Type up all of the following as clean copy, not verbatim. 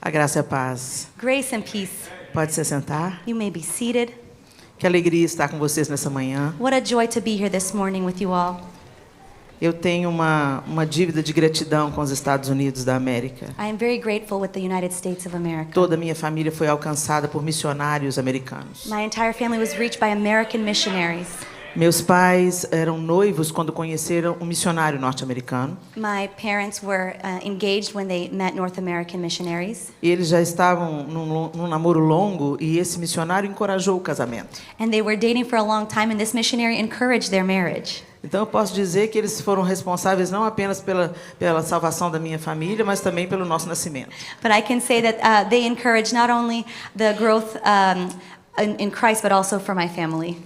A graça e a paz. Grace and peace. Pode se sentar. You may be seated. Que alegria estar com vocês nessa manhã. What a joy to be here this morning with you all. Eu tenho uma dívida de gratidão com os Estados Unidos da América. I am very grateful with the United States of America. Toda a minha família foi alcançada por missionários americanos. My entire family was reached by American missionaries. Meus pais eram noivos quando conheceram um missionário norte-americano. My parents were engaged when they met North American missionaries. E eles já estavam num namoro longo e esse missionário encorajou o casamento. And they were dating for a long time and this missionary encouraged their marriage. Então eu posso dizer que eles foram responsáveis não apenas pela salvação da minha família, mas também pelo nosso nascimento. But I can say that they encouraged not only the growth in Christ but also for my family.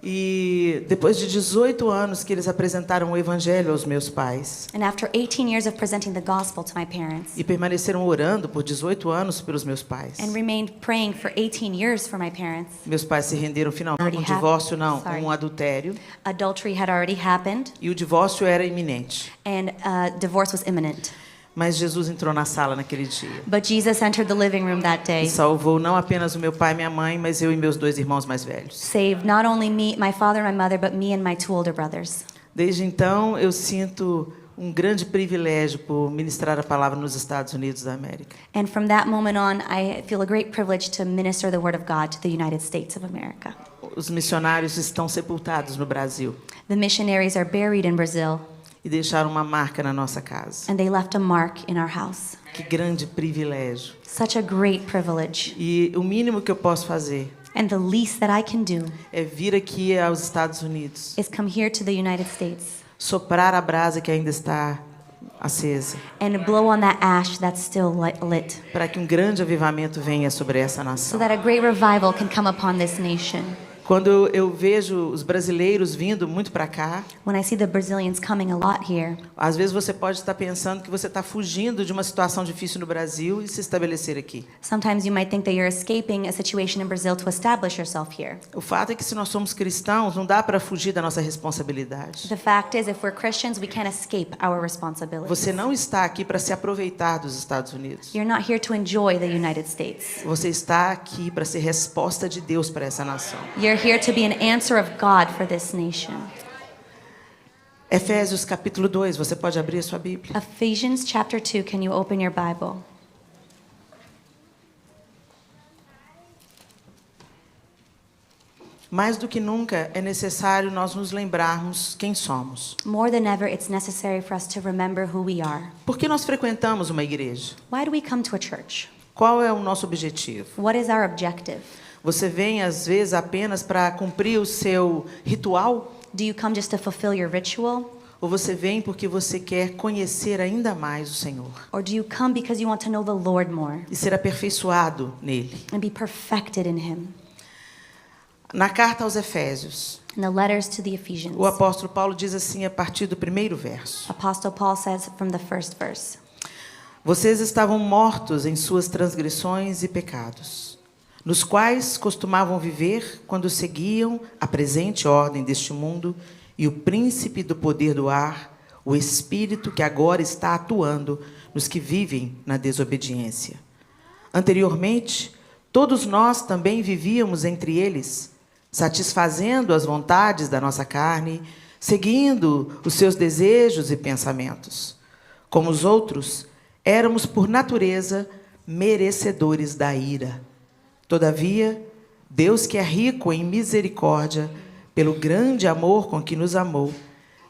E depois de 18 anos que eles apresentaram o evangelho aos meus pais. And after 18 years of presenting the gospel to my parents. E permaneceram orando por 18 anos pelos meus pais. And remained praying for 18 years for my parents. Meus pais se renderam finalmente. Um divórcio não, um adultério. Adultery had already happened. E o divórcio era iminente. And divorce was imminent. Mas Jesus entrou na sala naquele dia. But Jesus entered the living room that day. E salvou não apenas o meu pai e minha mãe, mas eu e meus dois irmãos mais velhos. Saved not only me, my father and my mother, but me and my two older brothers. Desde então eu sinto um grande privilégio por ministrar a palavra nos Estados Unidos da América. And from that moment on, I feel a great privilege to minister the word of God to the United States of America. Os missionários estão sepultados no Brasil. The missionaries are buried in Brazil. E deixaram uma marca na nossa casa. And they left a mark in our house. Que grande privilégio. Such a great privilege. E o mínimo que eu posso fazer And the least that I can do é vir aqui aos Estados Unidos. is come here to the United States. Soprar a brasa que ainda está acesa. And blow on that ash that's still lit. Para que um grande avivamento venha sobre essa nação. So that a great revival can come upon this nation. Quando eu vejo os brasileiros vindo muito para cá, when I see the Brazilians coming a lot here, às vezes você pode estar pensando que você está fugindo de uma situação difícil no Brasil e se estabelecer aqui. Sometimes you might think that you're escaping a situation in Brazil to establish yourself here. O fato é que se nós somos cristãos, não dá para fugir da nossa responsabilidade. The fact is, if we're Christians, we can't escape our responsibilities. Você não está aqui para se aproveitar dos Estados Unidos. You're not here to enjoy the United States. Você está aqui para ser resposta de Deus para essa nação. You're here to be an answer of God for this nation. Efésios capítulo 2, você pode abrir a sua Bíblia. Ephesians chapter 2, can you open your Bible? Mais do que nunca é necessário nós nos lembrarmos quem somos. More than ever, it's necessary for us to remember who we are. Por que nós frequentamos uma igreja? Why do we come to a church? Qual é o nosso objetivo? What is our objective? Você vem às vezes apenas para cumprir o seu ritual? Do you come just to fulfill your ritual? Ou você vem porque você quer conhecer ainda mais o Senhor? Or do you come because you want to know the Lord more? E ser aperfeiçoado nele? And be perfected in Him. Na carta aos Efésios, In the letters to the Ephesians, o apóstolo Paulo diz assim a partir do primeiro verso: Apostle Paul says from the first verse, vocês estavam mortos em suas transgressões e pecados, nos quais costumavam viver quando seguiam a presente ordem deste mundo e o príncipe do poder do ar, o espírito que agora está atuando nos que vivem na desobediência. Anteriormente, todos nós também vivíamos entre eles, satisfazendo as vontades da nossa carne, seguindo os seus desejos e pensamentos. Como os outros, éramos por natureza merecedores da ira. Todavia, Deus, que é rico em misericórdia, pelo grande amor com que nos amou,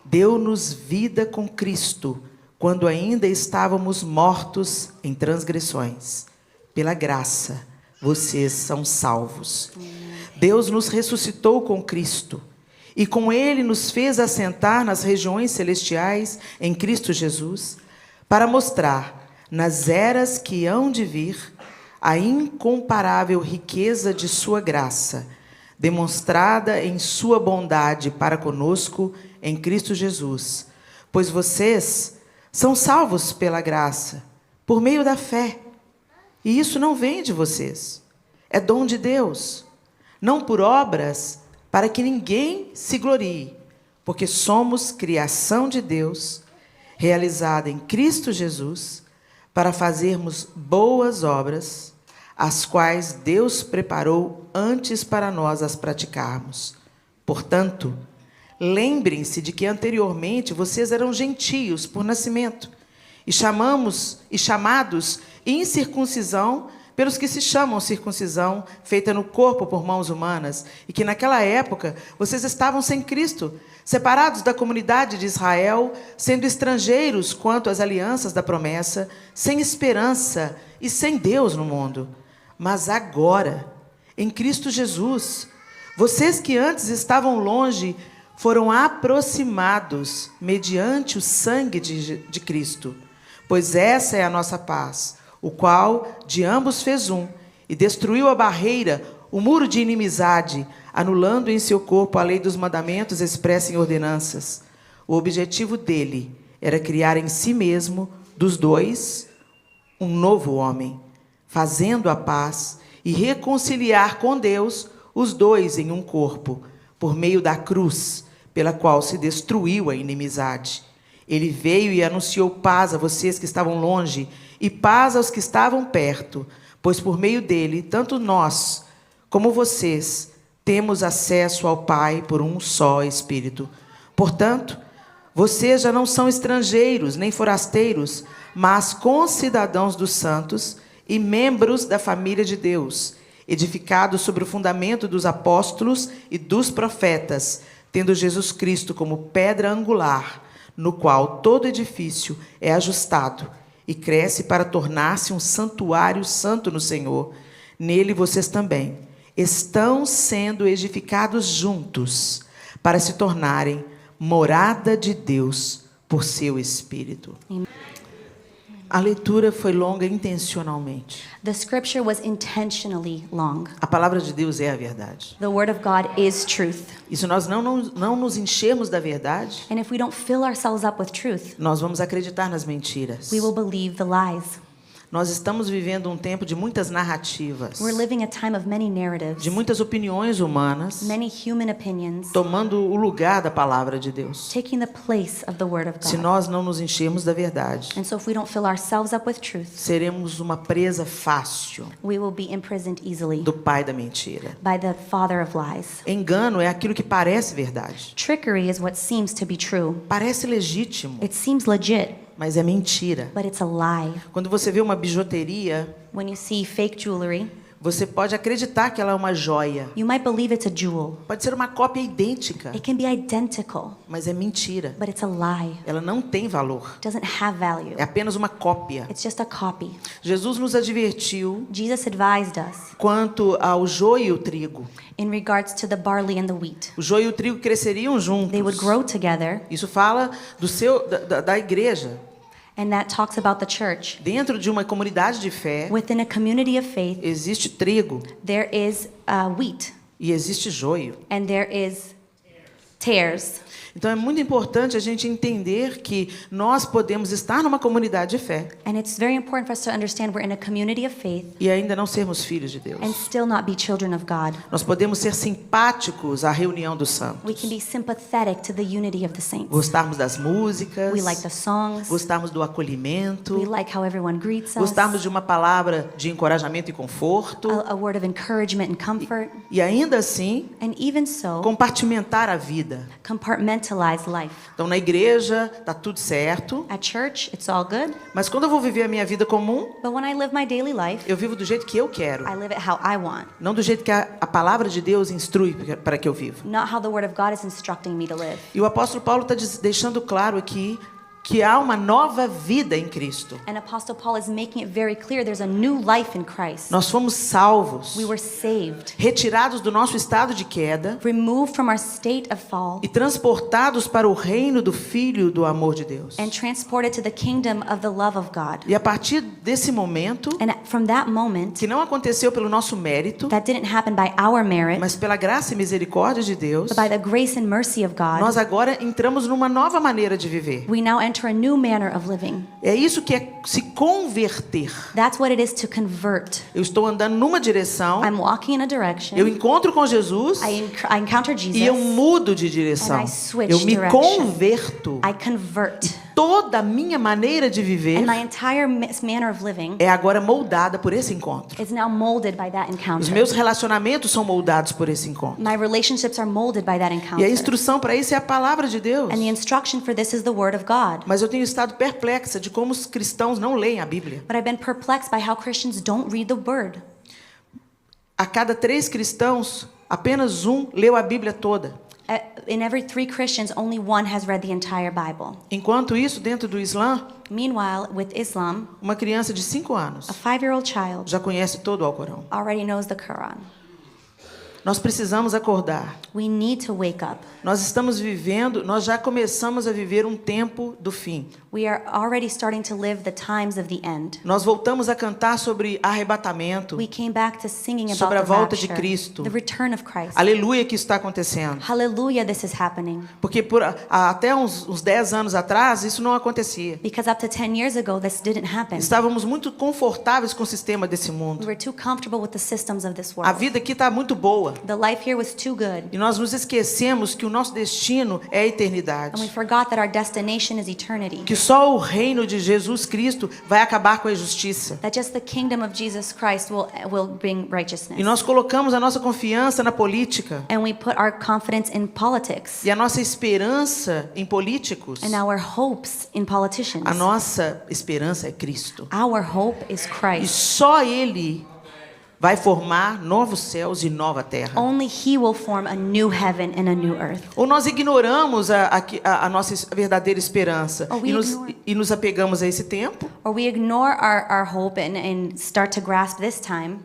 deu-nos vida com Cristo, quando ainda estávamos mortos em transgressões. Pela graça, vocês são salvos. Deus nos ressuscitou com Cristo, e com Ele nos fez assentar nas regiões celestiais em Cristo Jesus, para mostrar, nas eras que hão de vir, a incomparável riqueza de sua graça, demonstrada em sua bondade para conosco em Cristo Jesus. Pois vocês são salvos pela graça, por meio da fé. E isso não vem de vocês, é dom de Deus, não por obras, para que ninguém se glorie, porque somos criação de Deus, realizada em Cristo Jesus, para fazermos boas obras, as quais Deus preparou antes para nós as praticarmos. Portanto, lembrem-se de que anteriormente vocês eram gentios por nascimento, e chamados incircuncisão pelos que se chamam circuncisão, feita no corpo por mãos humanas, e que naquela época vocês estavam sem Cristo, separados da comunidade de Israel, sendo estrangeiros quanto às alianças da promessa, sem esperança e sem Deus no mundo. Mas agora, em Cristo Jesus, vocês que antes estavam longe, foram aproximados mediante o sangue de Cristo. Pois essa é a nossa paz, o qual de ambos fez um, e destruiu a barreira, o muro de inimizade, anulando em seu corpo a lei dos mandamentos expressa em ordenanças. O objetivo dele era criar em si mesmo, dos dois, um novo homem, fazendo a paz e reconciliar com Deus os dois em um corpo, por meio da cruz, pela qual se destruiu a inimizade. Ele veio e anunciou paz a vocês que estavam longe e paz aos que estavam perto, pois por meio dele, tanto nós como vocês, temos acesso ao Pai por um só Espírito. Portanto, vocês já não são estrangeiros nem forasteiros, mas concidadãos dos santos e membros da família de Deus, edificados sobre o fundamento dos apóstolos e dos profetas, tendo Jesus Cristo como pedra angular, no qual todo edifício é ajustado e cresce para tornar-se um santuário santo no Senhor. Nele vocês também estão sendo edificados juntos para se tornarem morada de Deus por seu Espírito. A leitura foi longa intencionalmente. The scripture was intentionally long. A palavra de Deus é a verdade. The word of God is truth. E se nós não nos enchermos da verdade, And if we don't fill ourselves up with truth, nós vamos acreditar nas mentiras. we will believe the lies. Nós estamos vivendo um tempo de muitas narrativas, We're living a time of many narratives, de muitas opiniões humanas, many human opinions, tomando o lugar da palavra de Deus. taking the place of the word of Se God. nós não nos enchermos da verdade, And so if we don't fill ourselves up with truth, seremos uma presa fácil we will be imprisoned easily do pai da mentira. by the father of lies. Engano é aquilo que parece verdade. Trickery is what seems to be true. Parece legítimo, It seems legit, mas é mentira. but it's a lie. Quando você vê uma bijuteria, When you see fake jewelry, você pode acreditar que ela é uma joia. you might believe it's a jewel. Pode ser uma cópia idêntica, It can be identical, mas é mentira. but it's a lie. Ela não tem valor. It doesn't have value. É apenas uma cópia. It's just a copy. Jesus nos advertiu Jesus advised us quanto ao joio e o trigo. in regards to the barley and the wheat. O joio e o trigo cresceriam juntos. They would grow together, Isso fala da igreja. and that talks about the church. Dentro de uma comunidade de fé, Within a community of faith, existe trigo there is wheat e existe joio. and there is tares. Então é muito importante a gente entender que nós podemos estar numa comunidade de fé And it's very important for us to understand we're in a community of faith e ainda não sermos filhos de Deus. and still not be children of God. Nós podemos ser simpáticos à reunião dos santos, We can be sympathetic to the unity of the saints. gostarmos das músicas, We like the songs. gostarmos do acolhimento, We like how everyone greets us. gostarmos de uma palavra de encorajamento e conforto, A word of encouragement and comfort. e ainda assim And even so, compartimentar a vida. compartmentalize life. Então na igreja tá tudo certo, At church, it's all good. mas quando eu vou viver a minha vida comum, But when I live my daily life, eu vivo do jeito que eu quero, I live it how I want, não do jeito que a palavra de Deus instrui para que eu viva. not how the word of God is instructing me to live. E o apóstolo Paulo está deixando claro aqui que há uma nova vida em Cristo. And Apostle Paul is making it very clear there's a new life in Christ. Nós fomos salvos, We were saved, retirados do nosso estado de queda removed from our state of fall, e transportados para o reino do Filho do amor de Deus. and transported to the kingdom of the love of God. E a partir desse momento, And from that moment, que não aconteceu pelo nosso mérito, that didn't happen by our merit, mas pela graça e misericórdia de Deus, but by the grace and mercy of God, nós agora entramos numa nova maneira de viver. we now enter a new manner of living. É isso que é se converter. That's what it is to convert. Eu estou andando numa direção, I'm walking in a direction. eu encontro com Jesus I encounter Jesus. e eu mudo de direção. And I switch Eu me direction. converto. I convert. toda a minha maneira de viver And my entire manner of living é agora moldada por esse encontro. is now molded by that Os encounter. meus relacionamentos são moldados por esse encontro. My relationships are molded by that E a encounter. instrução para isso é a palavra de Deus. And the instruction for this is the Word of God. Mas eu tenho estado perplexa de como os cristãos não leem a Bíblia. But I've been perplexed by how Christians don't read the Word. A cada 3 cristãos, apenas um leu a Bíblia toda. In every 3 Christians, only one has read the entire Bible. Enquanto isso, dentro do Islã, Meanwhile, with Islam, uma criança de 5 anos a 5-year-old child já conhece todo o Alcorão. already knows the Quran. Nós precisamos acordar. We need to wake up. Nós já começamos a viver um tempo do fim. We are already starting to live the times of the end. Nós voltamos a cantar sobre arrebatamento. We came back to singing about Sobre a the volta de rapture, Cristo. the return of Christ. Aleluia que isso está acontecendo. Hallelujah, this is happening. Porque até uns 10 anos atrás, isso não acontecia. Because up to 10 years ago, this didn't happen. Estávamos muito confortáveis com o sistema desse We mundo. were too comfortable with the systems of this A world. vida aqui está muito boa. The life here was too good. E nós nos esquecemos que o nosso destino é a And we eternidade. forgot that our destination is eternity. Que só o reino de Jesus Cristo vai acabar com a injustiça. That just the kingdom of Jesus Christ will bring righteousness. E nós colocamos a nossa confiança na política. And we put our confidence in politics E a nossa esperança em políticos. and our hopes in politicians. A nossa esperança é Cristo. Our hope is E Christ. só Ele vai formar novos céus e nova terra. Only He will form a new heaven and a new earth. Ou nós ignoramos a nossa verdadeira esperança Or we ignore. e nos apegamos a esse tempo. Or we ignore our hope and start to grasp this time.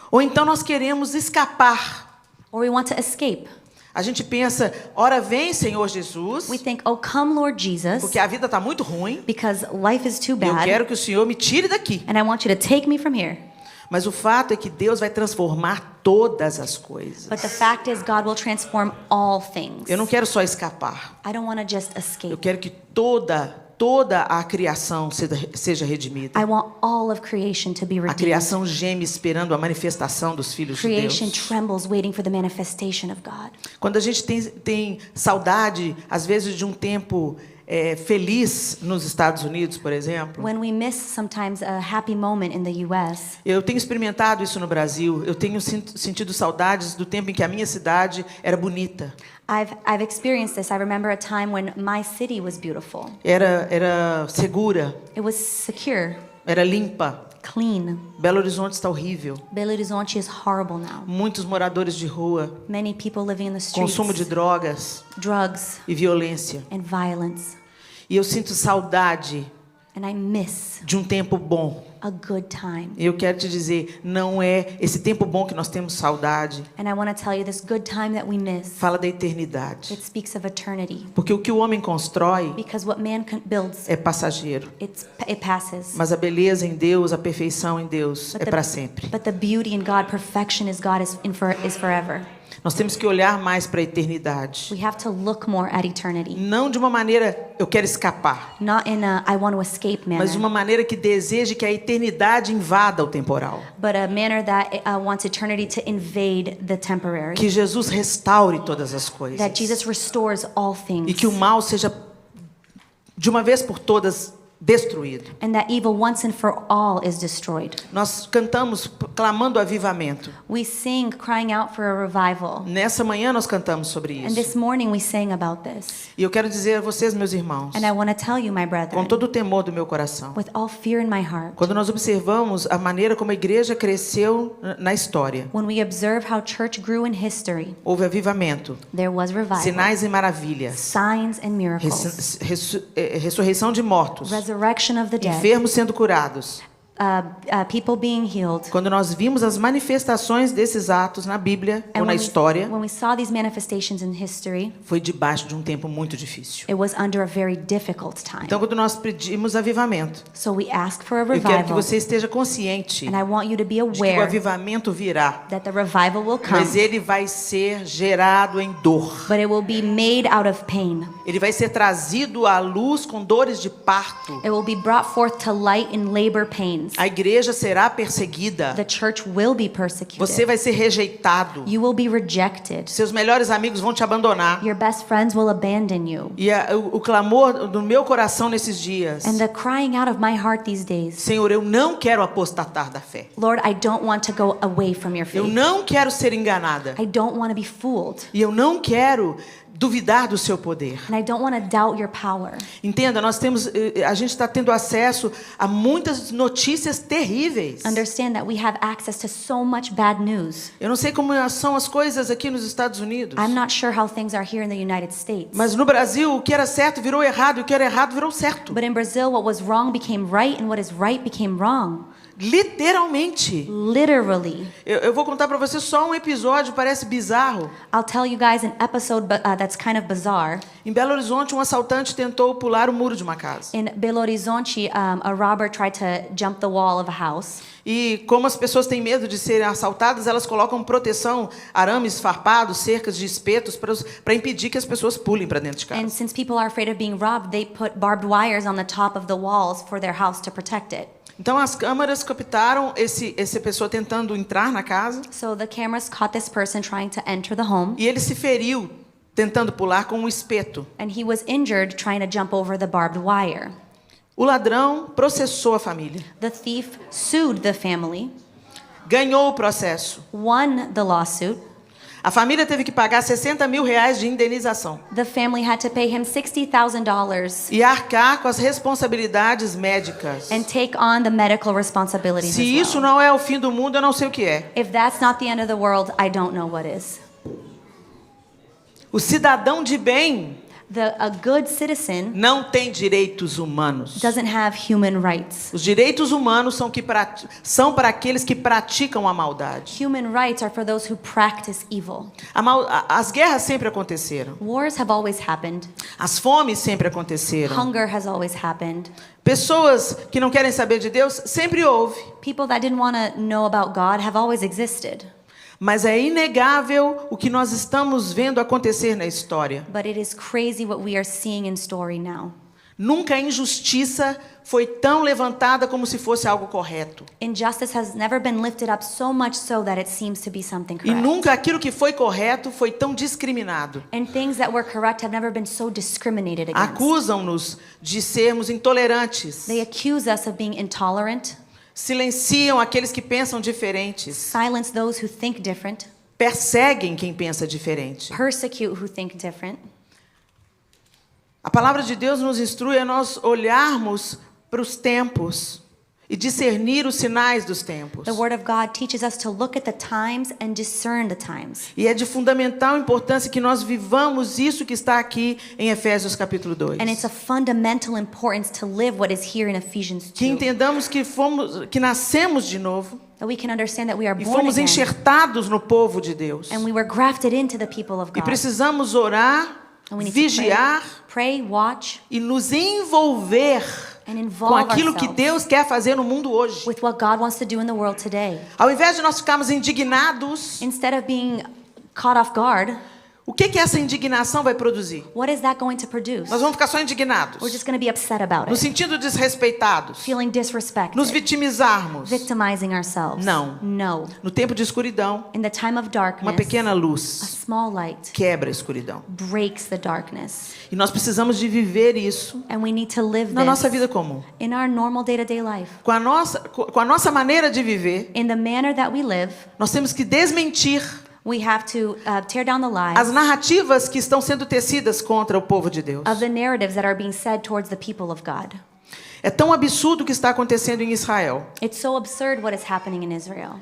Ou então nós queremos escapar. Or we want to escape. A gente pensa, ora vem Senhor Jesus, We think, oh, come Lord Jesus, porque a vida está muito ruim. because life is too E eu bad. quero que o Senhor me tire daqui. And I want you to take me from here. Mas o fato é que Deus vai transformar todas as coisas. But the fact is, God will transform all things. Eu não quero só escapar. I don't want to just Eu escape. quero que toda a criação seja redimida. I want all of creation to be A redeemed. criação geme esperando a manifestação dos filhos de Creation Deus. trembles, waiting for the manifestation of God. Quando a gente tem saudade, às vezes, de um tempo feliz nos Estados Unidos, por exemplo. When we miss sometimes a happy moment in the U.S., Eu tenho experimentado isso no Brasil. Eu tenho sentido saudades do tempo em que a minha cidade era bonita. I've experienced this. I remember a time when my city was beautiful. Era segura, It was secure, era limpa. clean. Belo Horizonte está horrível. Belo Horizonte is horrible now. Muitos moradores de rua, Many people living in the streets, consumo de drogas drugs e violência. and violence. E eu sinto saudade And I miss de um tempo bom. a good time. E eu quero te dizer, não é esse tempo bom que nós temos saudade. And I want to tell you this good time that we miss, Fala da eternidade. it speaks of eternity. Porque o que o homem constrói Because what man builds, é passageiro. it passes. Mas a beleza em Deus, a perfeição em Deus But é the- para sempre. But the beauty in God, perfection is God is forever. Nós temos que olhar mais para a eternidade. We have to look more at eternity. Não de uma maneira, eu quero escapar. Not in a I want to escape manner, Mas de uma maneira que deseje que a eternidade invada o temporal. but a manner that wants eternity to invade the temporary. Que Jesus restaure todas as coisas. That Jesus restores all things. E que o mal seja, de uma vez por todas, destruído. And that evil once and for all is destroyed. Nós cantamos clamando avivamento. We sing crying out for a revival. Nessa manhã nós cantamos sobre And isso. this morning we sang about this. E eu quero dizer a vocês, meus irmãos, And I want to tell you, my com brethren, todo o temor do meu coração, with all fear in my heart, quando nós observamos a maneira como a igreja cresceu na história, when we observe how church grew in history, houve avivamento, there was revival, sinais e maravilhas, signs and miracles, ressurreição de mortos, resurrection of the dead, enfermos sendo curados. people being healed. Quando nós vimos as manifestações desses atos na Bíblia ou na história, when we saw these manifestations in history, foi debaixo de um tempo muito difícil. it was under a very difficult time. Então, quando nós pedimos avivamento, So we ask for a eu quero que revival, você esteja consciente and I want you to be de que o aware avivamento virá, that the revival will come, mas ele vai ser gerado em dor. but it will be made out of pain. Ele vai ser trazido à luz com dores de parto. It will be brought forth to light in labor pains. means. A igreja será perseguida. The church will be persecuted. Você vai ser rejeitado. You will be rejected. Seus melhores amigos vão te abandonar. Your best friends will abandon you. E o clamor do meu coração nesses dias: And the crying out of my heart these days, Senhor, eu não quero apostatar da fé. Lord, I don't want to go away from your Eu faith. não quero ser enganada. I don't want to be fooled. E eu não quero duvidar do seu poder. And I don't want to doubt your power. Entenda, a gente está tendo acesso a muitas notícias terríveis. Understand that we have access to so much bad news. Eu não sei como são as coisas aqui nos Estados Unidos. I'm not sure how things are here in the United States. Mas no Brasil, o que era certo virou errado, e o que era errado virou certo. But in Brazil, what was wrong became right, and what is right became wrong. Literalmente. Literally. Eu vou contar para você só um episódio, parece bizarro. I'll tell you guys an episode that's kind of bizarre. Em Belo Horizonte, um assaltante tentou pular o muro de uma casa. In Belo Horizonte, a robber tried to jump the wall of a house. E como as pessoas têm medo de serem assaltadas, elas colocam proteção, arames farpados, cercas de espetos para impedir que as pessoas pulem para dentro de casa. And since people are afraid of being robbed, they put barbed wires on the top of the walls for their house to protect it. Então as câmeras captaram essa pessoa tentando entrar na casa. So the cameras caught this person trying to enter the home. E ele se feriu tentando pular com um espeto. And he was injured trying to jump over the barbed wire. O ladrão processou a família. The thief sued the family, Ganhou o processo. won the lawsuit. A família teve que pagar R$60 mil de indenização The family had to pay him $60,000 e arcar com as responsabilidades médicas. and take on the medical responsibilities Se as isso well. não é o fim do mundo, eu não sei o que é. If that's not the end of the world, I don't know what is. O cidadão de bem A good citizen não tem direitos humanos. doesn't have human rights. Os direitos humanos são para aqueles que praticam a maldade. Human rights are for those who practice evil. As guerras sempre aconteceram. Wars have always happened. As fomes sempre aconteceram. Hunger has always happened. Pessoas que não querem saber de Deus sempre houve. People that didn't want to know about God have always existed. Mas é inegável o que nós estamos vendo acontecer na história. But it is crazy what we are seeing in story now. Nunca a injustiça foi tão levantada como se fosse algo correto. Injustice has never been lifted up so much so that it seems to be something E correct. nunca aquilo que foi correto foi tão discriminado. And things that were correct have never been so discriminated against. Acusam-nos de sermos intolerantes. They accuse us of being intolerant, Silenciam aqueles que pensam diferentes. silence those who think different, Perseguem quem pensa diferente. persecute who think different. A palavra de Deus nos instrui a nós olharmos para os tempos e discernir os sinais dos tempos. The Word of God teaches us to look at the times and discern the times. E é de fundamental importância que nós vivamos isso que está aqui em Efésios capítulo 2. And it's a fundamental importance to live what is here in Ephesians Que 2. entendamos que nascemos de novo That we can understand that we are e born fomos again. enxertados no povo de Deus. And we were grafted into the people of E God. precisamos orar, And we need vigiar to pray, watch, e nos envolver and com involve aquilo que ourselves Deus quer fazer no mundo hoje. with what God wants to do in the world today. Ao invés de nós ficarmos indignados, Instead of being caught off guard, o que essa indignação vai produzir? what is that going to produce? Nós vamos ficar só indignados, We're just going to be upset about no it, sentido de desrespeitados, feeling disrespected, nos vitimizarmos. victimizing ourselves. Não. No. No tempo de escuridão, In the time of uma darkness, pequena a luz small light quebra a escuridão. breaks the darkness. E nós precisamos de viver isso And we need to live na nossa this vida comum. in our normal day-to-day life. Com a nossa maneira de viver, In the manner that we live, nós temos que desmentir we have to tear down the as lies narrativas que estão sendo tecidas contra o povo de Deus. of the narratives that are being said towards the people of God. É tão absurdo o que está acontecendo em Israel, It's so absurd what is happening in Israel.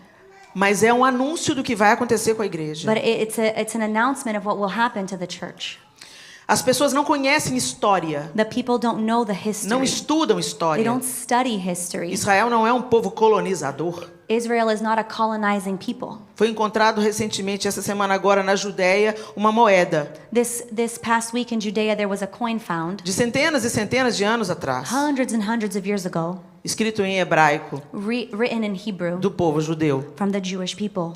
mas é um anúncio do que vai acontecer com a igreja. But it's an announcement of what will happen to the church. As pessoas não conhecem história, The people don't know the history. não estudam They história. don't study history. Israel não é um povo colonizador. Israel is not a colonizing people. Foi encontrado recentemente, essa semana agora, na Judéia, uma moeda This past week in Judea, there was a coin found de centenas e centenas de anos atrás, hundreds and hundreds of years ago, escrito em hebraico, written in Hebrew do povo judeu. from the Jewish people.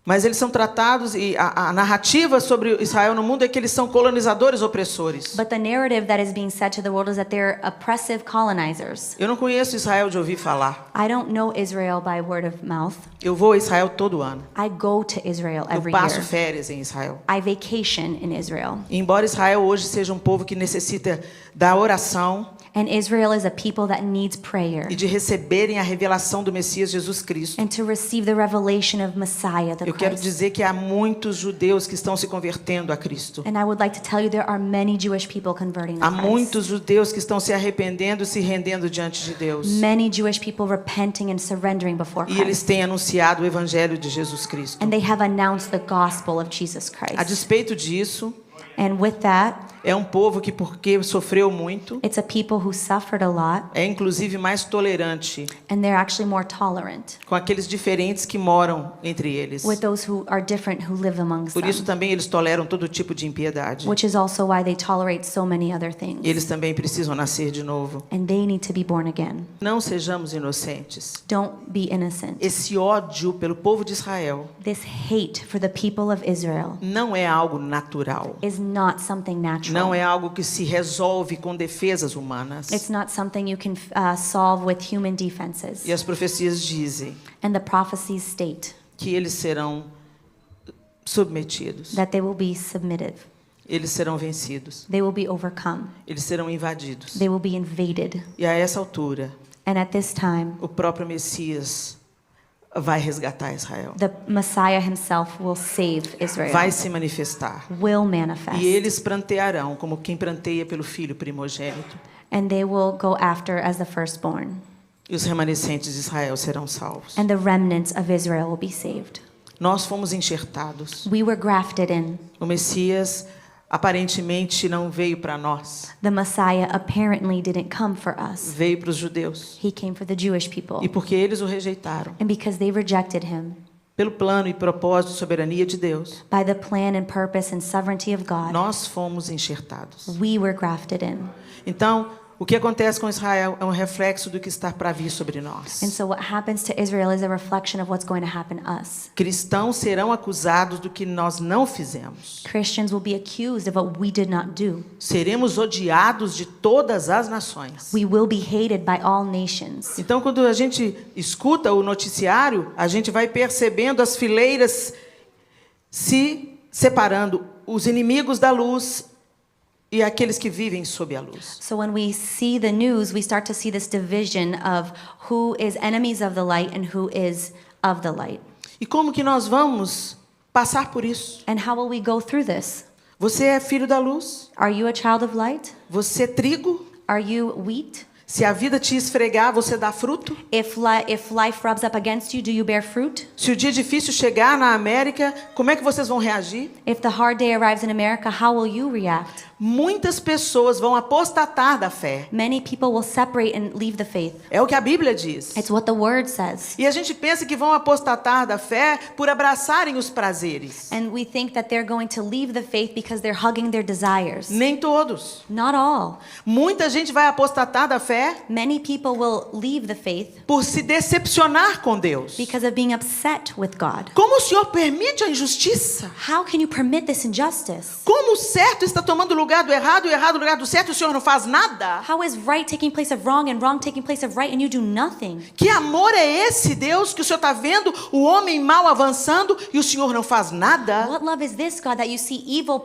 Mas eles são tratados, e a narrativa sobre Israel no mundo é que eles são colonizadores opressores. But the narrative that is being said to the world is that they're oppressive colonizers. Eu não conheço Israel de ouvir falar. I don't know Israel by word of mouth. Eu vou a Israel todo ano. I go to Israel Eu every passo year. férias em Israel. I vacation in Israel. E embora Israel hoje seja um povo que necessita da oração And Israel is a people that needs prayer e de receberem a revelação do Messias Jesus Cristo, and to receive the revelation of Messiah, the eu quero Christ. dizer que há muitos judeus que estão se convertendo a Cristo. And I would like to tell you there are many Jewish people converting to Há Christ. muitos judeus que estão se arrependendo e se rendendo diante de Deus. Many Jewish people repenting and surrendering before E eles Christ. têm anunciado o evangelho de Jesus Cristo. And they have announced the gospel of Jesus A Christ. despeito disso, And with that, é um povo que, porque sofreu muito, it's a people who suffered a lot, é inclusive mais tolerante and they're actually more tolerant com aqueles diferentes que moram entre eles. with those who are different who live amongst Por isso them, também eles toleram todo tipo de impiedade. which is also why they tolerate so many other E things. eles também precisam nascer de novo. And they need to be born again. Não sejamos inocentes. Don't be innocent. Esse ódio pelo povo de Israel This hate for the people of Israel não é algo natural. is not something natural. Não é algo que se resolve com defesas humanas. It's not something you can solve with human defenses. E as profecias dizem And the prophecies state que eles serão submetidos. that they will be submitted. Eles serão vencidos. They will be overcome. Eles serão invadidos. They will be invaded. E a essa altura, And at this time, o próprio Messias vai resgatar Israel. the Messiah himself will save Israel, Vai se manifestar. will manifest. E eles prantearão como quem pranteia pelo filho primogênito. And they will go after as the firstborn. E os remanescentes de Israel serão salvos. And the remnants of Israel will be saved. Nós fomos enxertados. We were grafted in. O Messias aparentemente não veio para nós. The Messiah apparently didn't come for us. Veio para os judeus. He came for the Jewish people. E porque eles o rejeitaram, And because they rejected him, pelo plano e propósito e soberania de Deus, by the plan and purpose and sovereignty of God, nós fomos enxertados. we were grafted in. Então, o que acontece com Israel é um reflexo do que está para vir sobre nós. And so what happens to Israel is a reflection of what's going to happen to us. Cristãos serão acusados do que nós não fizemos. Christians will be accused of what we did not do. Seremos odiados de todas as nações. We will be hated by all nations. Então, quando a gente escuta o noticiário, a gente vai percebendo as fileiras se separando, os inimigos da luz e aqueles que vivem sob a luz. So when we see the news, we start to see this division of who is enemies of the light and who is of the light. E como que nós vamos passar por isso? And how will we go through this? Você é filho da luz? Are you a child of light? Você é trigo? Are you wheat? Se a vida te esfregar, você dá fruto? If life rubs up against you, do you bear fruit? Se o dia difícil chegar na América, como é que vocês vão reagir? If the hard day arrives in America, how will you react? Muitas pessoas vão apostatar da fé. Many people will separate and leave the faith. É o que a Bíblia diz. It's what the word says. E a gente pensa que vão apostatar da fé por abraçarem os prazeres. And we think that they're going to leave the faith because they're hugging their desires. Nem todos. Not all. Muita gente vai apostatar da fé Many people will leave the faith por se decepcionar com Deus. because of being upset with God. Como o Senhor permite a injustiça? How can you permit this injustice? Como o certo está tomando o lugar do errado e o errado no lugar do certo e o Senhor não faz nada? How is right taking place of wrong and wrong taking place of right and you do nothing? Que amor é esse, Deus, que o Senhor está vendo o homem mau avançando e o Senhor não faz nada? What love is this, God, that you see evil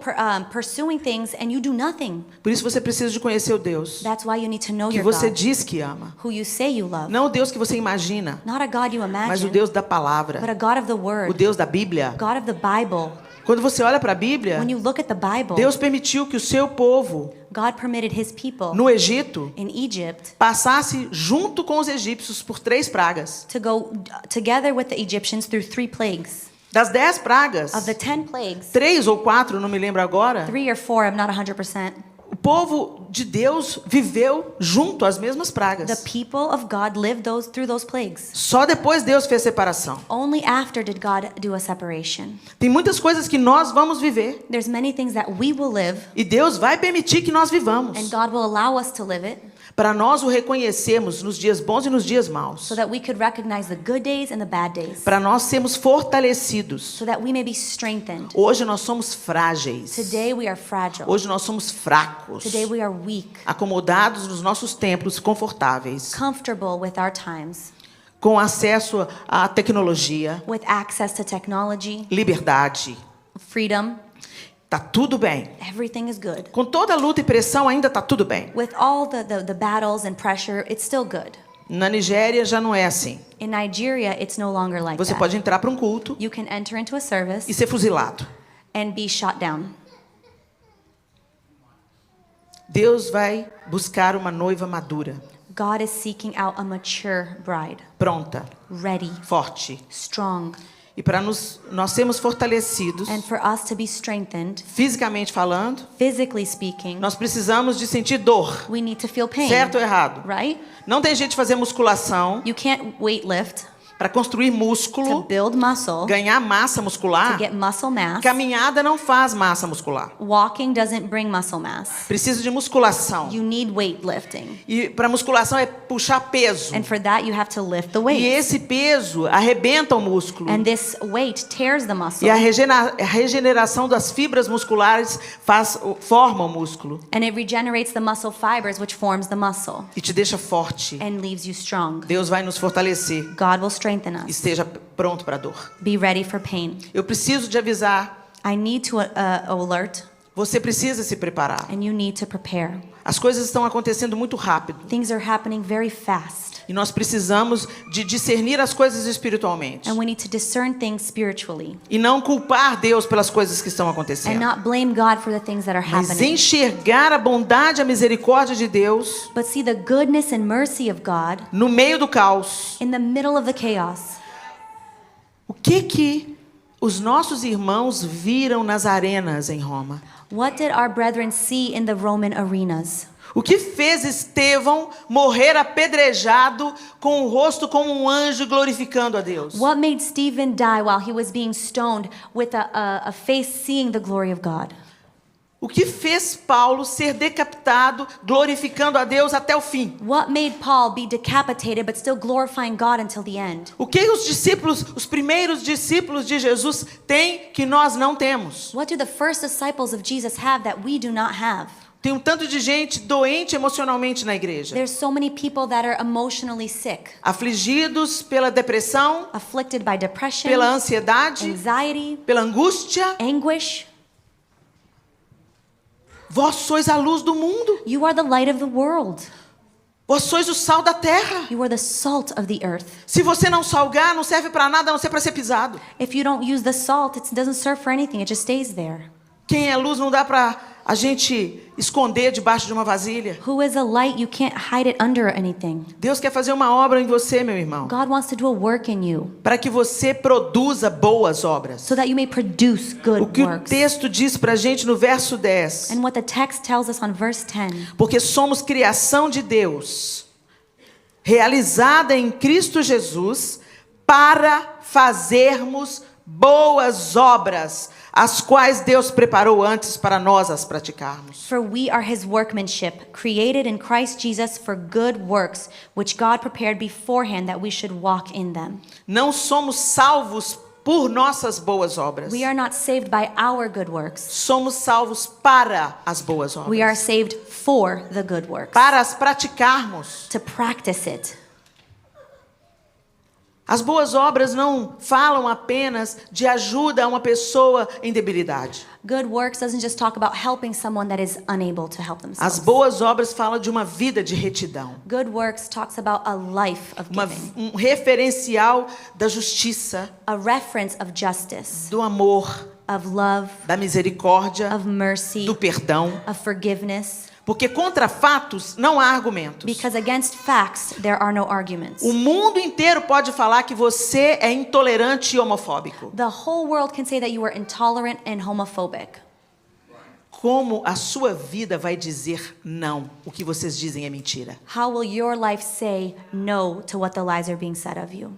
pursuing things and you do nothing? Por isso você precisa de conhecer o Deus That's why you need to know que your você God, diz que ama. who you say you love. Não o Deus que você imagina, Not a God you mas o imagine, Deus da but palavra, a God of the o Word, Deus da Bíblia. God of the Bible. Quando você olha para a Bíblia, When you look at the Bible, Deus permitiu que o seu povo God permitted his people no Egito in Egypt passasse junto com os egípcios por 3 pragas. to go together with the Egyptians through 3 plagues. Das 10 pragas, Of the 10 plagues, 3 ou 4, não me lembro agora, 3 or 4, I'm not 100%, o povo de Deus viveu junto às mesmas the pragas. people of God lived through those plagues. Só depois Deus fez separação. Only after did God do a separation. Tem muitas coisas que nós vamos viver There's many things that we will live e Deus vai permitir que nós and vivamos God will allow us to live it para nós o reconhecermos nos dias bons e nos dias maus, so that we could recognize the good days and the bad days, para nós sermos fortalecidos. so that we may be strengthened. Hoje nós somos frágeis. Today we are fragile. Hoje nós somos fracos, Today we are weak, acomodados nos nossos templos confortáveis, comfortable with our times, com acesso à tecnologia, with access to technology, liberdade. freedom. Tá tudo bem. Everything is good. Com toda a luta e pressão ainda tá tudo bem. With all the battles and pressure, it's still good. Na Nigéria já não é assim. In Nigeria, it's no longer like Você that. pode entrar para um culto You can enter into a service e ser fuzilado. and be shot down. Deus vai buscar uma noiva madura, God is seeking out a mature bride, pronta, ready, forte. strong, E para nós sermos fortalecidos, and for us to be strengthened, fisicamente falando, physically speaking, nós precisamos de sentir dor. we need to feel pain, Certo ou errado? right? Não tem jeito de fazer musculação You can't weight lift para construir to músculo, build muscle, ganhar massa to muscular. get muscle mass. Caminhada não faz massa muscular. Walking doesn't bring muscle mass. Precisa de musculação. You need weightlifting. E para musculação é puxar peso. And for that, you have to lift the E weight. esse peso arrebenta o músculo. And this weight tears the muscle. E a regeneração das fibras musculares forma o músculo. And it regenerates the muscle fibers, which forms the muscle E te deixa forte. and leaves you strong. Deus vai nos fortalecer. God will strengthen us. Esteja pronto para a dor. Be ready for pain. Eu preciso de avisar. I need to alert, Você precisa se preparar. and you need to prepare. As coisas estão acontecendo muito rápido. Things are happening very fast, E nós precisamos de discernir as coisas espiritualmente. and we need to discern things spiritually E não culpar Deus pelas coisas que estão and acontecendo. not blame God for the things that are Mas happening, enxergar a bondade e a misericórdia de Deus but see the goodness and mercy of God no meio do caos. in the middle of the chaos. O que os nossos irmãos viram nas arenas em Roma? What did our brethren see in the Roman arenas? O que fez Estevão morrer apedrejado com o rosto como um anjo glorificando a Deus? What made Stephen die while he was being stoned with a face seeing the glory of God? O que fez Paulo ser decapitado glorificando a Deus até o fim? What made Paul be decapitated but still glorifying God until the end? O que os primeiros discípulos de Jesus têm que nós não temos? What do the first disciples of Jesus have that we do not have? Tem um tanto de gente doente emocionalmente na igreja. There's so many people that are emotionally sick, Afligidos pela depressão, afflicted by depression, pela ansiedade, anxiety, pela angústia. anguish. Vós sois a luz do mundo. You are the light of the world. Vós sois o sal da terra. You are the salt of the earth. Se você não salgar, não serve para nada, a não ser para ser pisado. If you don't use the salt, it doesn't serve for anything. It just stays there. Quem é luz não dá para a gente esconder debaixo de uma vasilha. Who is a light? You can't hide it under anything. Deus quer fazer uma obra em você, meu irmão, God wants to do a work in you para que você produza boas obras. so that you may produce O good que o works. texto diz para a gente no verso 10. And what the text tells us on verse 10, Porque somos criação de Deus, realizada em Cristo Jesus, para fazermos boas obras, as quais Deus preparou antes para nós as praticarmos. for we are his workmanship, created in Christ Jesus for good works, which God prepared beforehand that we should walk in them. Não somos salvos por nossas boas obras. We are not saved by our good works. Somos salvos para as boas obras. We are saved for the good works, Para as praticarmos. to practice it. As boas obras não falam apenas de ajuda a uma pessoa em debilidade. Good works doesn't just talk about helping someone that is unable to help As themselves. boas obras falam de uma vida de retidão. Good works talks about a life of giving, Um referencial da justiça, a reference of justice, do amor, of love, da misericórdia, of mercy, do perdão. of forgiveness. Porque contra fatos não há argumentos. Because against facts, there are no arguments. O mundo inteiro pode falar que você é intolerante e homofóbico. The whole world can say that you are intolerant and homophobic. Como a sua vida vai dizer não? O que vocês dizem é mentira. How will your life say no to what the lies are being said of you?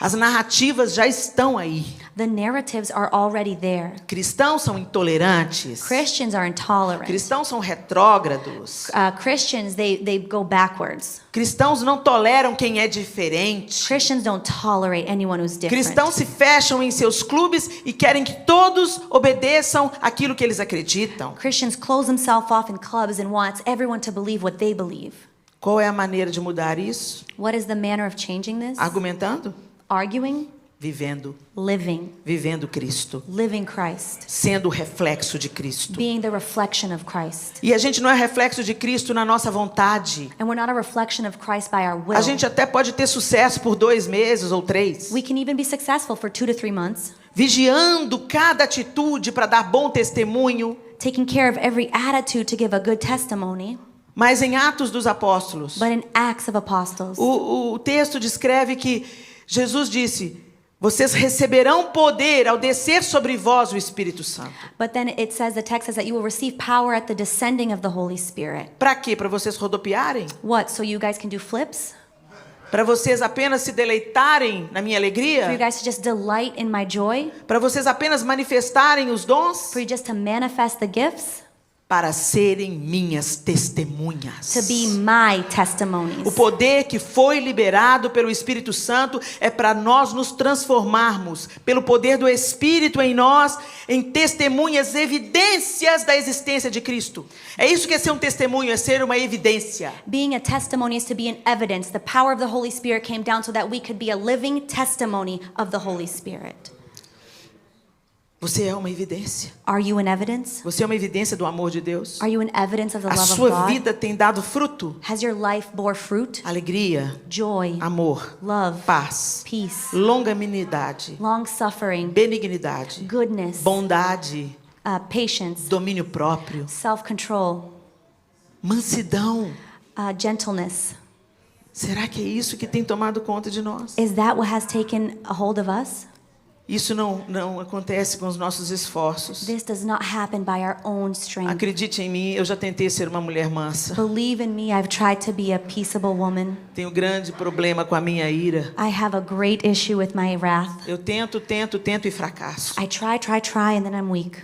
As narrativas já estão aí. The narratives are already there. Cristãos são intolerantes. Christians are intolerant. Cristãos são retrógrados. Christians, they go backwards. Cristãos não toleram quem é diferente. Christians don't tolerate anyone who's different. Cristãos se fecham em seus clubes e querem que todos obedeçam aquilo que eles acreditam. Christians close themselves off in clubs and want everyone to believe what they believe. Qual é a maneira de mudar isso? What is the manner of changing this? Argumentando? Arguing, Vivendo. living, Vivendo Cristo. living Christ, Sendo o reflexo de Cristo. being the reflection of Christ. E a gente não é reflexo de Cristo na nossa vontade. And we're not a reflection of Christ by our will. A gente até pode ter sucesso por 2 meses ou 3. We can even be successful for 2 to 3 months, Vigiando cada atitude para dar bom testemunho. taking care of every attitude to give a good testimony. Mas em Atos dos Apóstolos, But in Acts of Apostles, o texto descreve que Jesus disse: vocês receberão poder ao descer sobre vós o Espírito Santo. but then it says, the text says that you will receive power at the descending of the Holy Spirit. Para quê? Para vocês rodopiarem? What, so you guys can do flips? Para vocês apenas se deleitarem na minha For you alegria? guys to just delight in my joy? Para vocês apenas manifestarem os dons? For you just to manifest the gifts? Para serem minhas testemunhas. To be my testimonies. O poder que foi liberado pelo Espírito Santo é para nós nos transformarmos, pelo poder do Espírito em nós, em testemunhas, evidências da existência de Cristo. É isso que é ser um testemunho, é ser uma evidência. Being a testimony is to be an evidence. The power of the Holy Spirit came down so that we could be a living testimony of the Holy Spirit. Você é uma evidência. Are you an evidence? Você é uma evidência do amor de Deus. Are you an evidence of the A love of sua God? vida tem dado fruto, Has your life bore fruit? alegria, Joy, amor, love, paz, peace, longanimidade, long suffering, benignidade, goodness, bondade, patience, domínio próprio, self-control, mansidão. gentleness. Será que é isso que tem tomado conta de nós? Is that what has taken a hold of us? Isso não acontece com os nossos esforços. This does not happen by our own strength. Acredite em mim, eu já tentei ser uma mulher mansa. Believe in me, I've tried to be a peaceable woman. Tenho grande problema com a minha ira. I have a great issue with my wrath. Eu tento e fracasso. I try, and then I'm weak.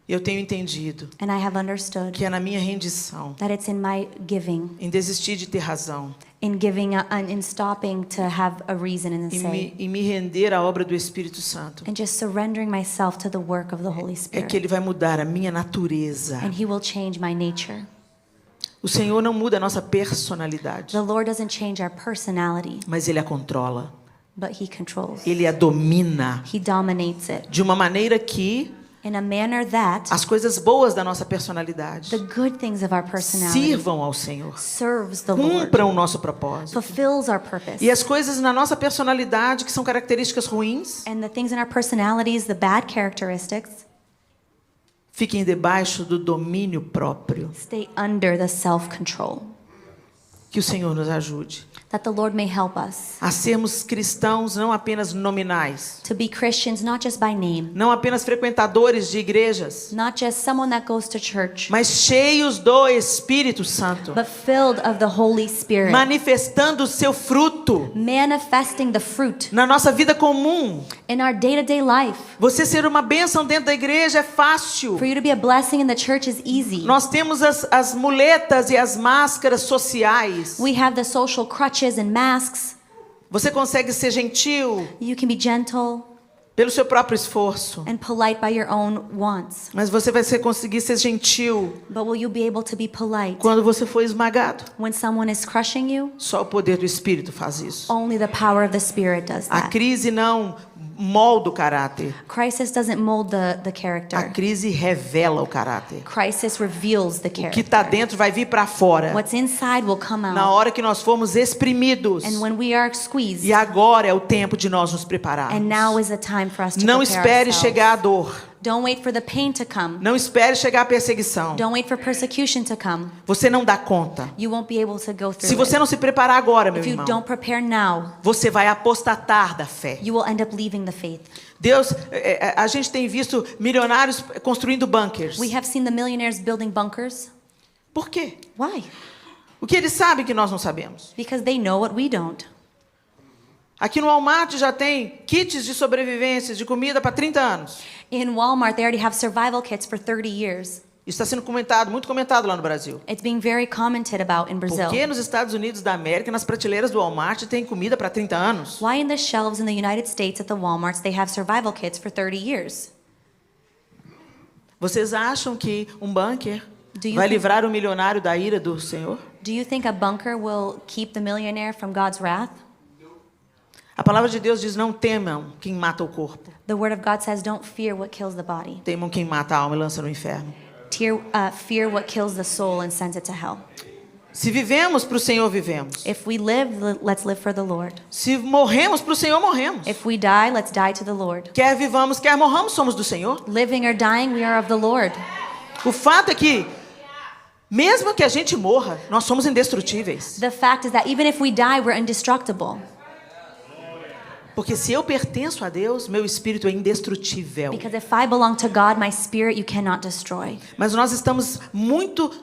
Eu tenho entendido And I have understood que é na minha rendição, that it's in my giving, em desistir de ter razão, in giving, in stopping to have a reason and say, em me render à obra do Espírito Santo, and just surrendering myself to the work of the Holy é que Spirit. Ele vai mudar a minha natureza. And He will change my nature. O Senhor não muda a nossa personalidade, The Lord doesn't change our personality, mas Ele a controla. but He controls. Ele a domina He dominates it de uma maneira que in a manner that as coisas boas da nossa personalidade the good things of our personality sirvam ao Senhor, serves the Lord, cumpram o nosso propósito. fulfills our purpose. E as coisas na nossa personalidade que são características ruins, And the things in our personalities, the bad characteristics, fiquem debaixo do domínio próprio. stay under the self-control. Que o Senhor nos ajude That the Lord may help us a sermos cristãos não apenas nominais, to be Christians, not just by name, não apenas frequentadores de igrejas, not just someone that goes to church, mas cheios do Espírito Santo, but filled of the Holy Spirit, manifestando o seu fruto manifesting the fruit na nossa vida comum. in our day-to-day life. Você ser uma bênção dentro da igreja é fácil. For you to be a blessing in the church is easy. Nós temos as muletas e as máscaras sociais. We have the social crutches and masks. Você consegue ser gentil You can be gentle pelo seu próprio esforço, and polite by your own wants. mas você vai conseguir ser gentil But will you be able to be polite quando você for esmagado. when someone is crushing you? Só o poder do Espírito faz isso. Only the power of the Spirit does A that. crise não molda o caráter. Crisis doesn't mold the A character. crise revela o caráter. Crisis reveals the O que character. está dentro vai vir para fora What's inside will come na out. hora que nós formos exprimidos. And when we are squeezed, E agora é o tempo de nós nos prepararmos. and now is the time for us to Não prepare espere ourselves. chegar a dor. Don't wait for the pain to come. Não espere chegar a perseguição. Don't wait for persecution to come. Você não dá conta. You won't be able to go through Se você it. não se preparar agora, meu If you irmão, don't prepare now, você vai apostatar da fé. you will end up leaving the faith. Deus, a gente tem visto milionários construindo bunkers. We have seen the millionaires building bunkers. Por quê? Why? O que eles sabem que nós não sabemos? Because they know what we don't. Aqui no Walmart já tem kits de sobrevivência de comida para 30 anos. In Walmart, they already have survival kits for 30 years. Isso está sendo comentado, muito comentado lá no Brasil. It's being very commented about in Brazil. Por que nos Estados Unidos da América, nas prateleiras do Walmart, tem comida para 30 anos? Why in the shelves in the United States at the Walmarts they have survival kits for 30 years? Vocês acham que um bunker Do you vai think- livrar o milionário da ira do Senhor? Do you think a bunker will keep the millionaire from God's wrath? A palavra de Deus diz: não temam quem mata o corpo. The word of God says, don't fear what kills the body. Temam quem mata a alma e lança no inferno. Fear what kills the soul and sends it to hell. Se vivemos para o Senhor, vivemos. If we live, let's live for the Lord. Se morremos para o Senhor, morremos. If we die, let's die to the Lord. Quer vivamos, quer morramos, somos do Senhor. Living or dying, we are of the Lord. O fato é que, mesmo que a gente morra, nós somos indestrutíveis. The fact is that even if we die, we're indestructible. Porque se eu pertenço a Deus, meu espírito é indestrutível. Because if I belong to God, my spirit you cannot destroy. Mas nós estamos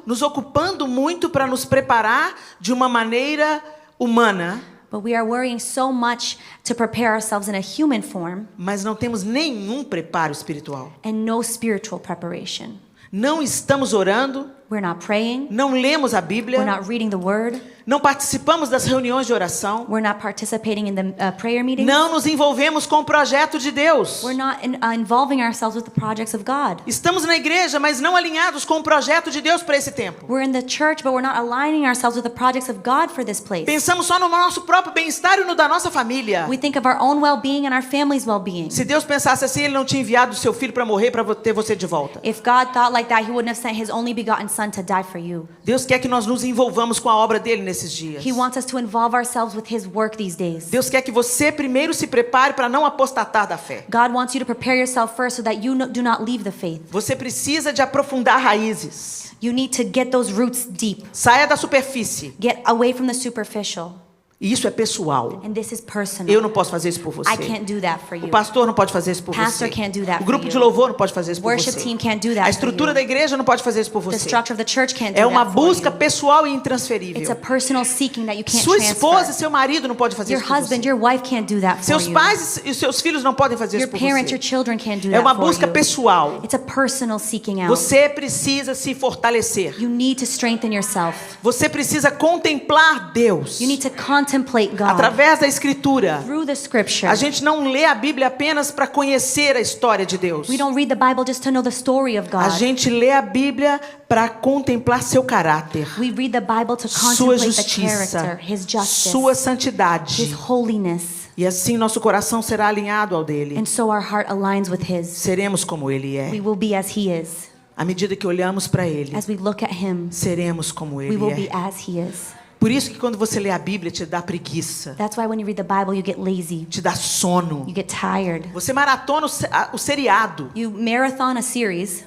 nos ocupando muito para nos preparar de uma maneira humana, But we are worrying so much to prepare ourselves in a human form mas não temos nenhum preparo espiritual. and no spiritual preparation. Não estamos orando, We're not praying. não lemos a We're Bíblia, not reading the word. não participamos das reuniões de oração, We're not participating in the prayer meetings. não nos envolvemos com o projeto de Deus. We're not involving ourselves with the projects of God. Estamos na igreja, mas não alinhados com o projeto de Deus para esse tempo. We're in the church, but we're not aligning ourselves with the projects of God for this place. Pensamos só no nosso próprio bem-estar e no da nossa família. We think of our own well-being and our family's well-being. Se Deus pensasse assim, Ele não tinha enviado o seu filho para morrer para ter você de volta. If God thought like that, He wouldn't have sent His only begotten Son to die for you. Deus quer que nós nos envolvamos com a obra dele nesses dias. He wants us to involve ourselves with His work these days. Deus quer que você primeiro se prepare para não apostatar da fé. God wants you to prepare yourself first so that you do not leave the faith. Você precisa de aprofundar raízes. You need to get those roots deep. Saia da superfície. Get away from the superficial. E isso é pessoal. And this is personal. Eu não posso fazer isso por você. I can't do that for O you. pastor não pode fazer isso por Pastor você. can't do that O grupo for de you. louvor não pode fazer isso por Worship você. team can't do that A for estrutura you. da igreja não pode fazer isso por The você. structure of the church can't É do uma that for busca you. pessoal e It's a intransferível. personal seeking that you can't Sua esposa e transfer. seu marido não podem fazer Your isso por husband, você. your wife can't do that for Seus you. pais e seus filhos não podem fazer Your isso por parents, your você. children can't do É that uma for busca you. pessoal. It's a personal seeking out. Você precisa se fortalecer. You need to strengthen yourself. Você precisa contemplar Deus. You need to contemplate God Através da Escritura. through the scripture. A gente não lê a Bíblia apenas para conhecer a história de Deus. We don't read the Bible just to know the story of A God. gente lê a Bíblia para contemplar seu caráter, We read the Bible to sua contemplate the justiça, character, His justice, sua His santidade. holiness. E assim nosso coração será alinhado ao dele. And so our heart aligns with His. Seremos como ele é. We will be as He is. À medida que olhamos para ele, As we look at Him, seremos como we ele will be é. as He is. Por isso que quando você lê a Bíblia, te dá preguiça, That's why when you read the Bible, you get lazy. te dá sono. You get tired. Você maratona o seriado, You marathon a series,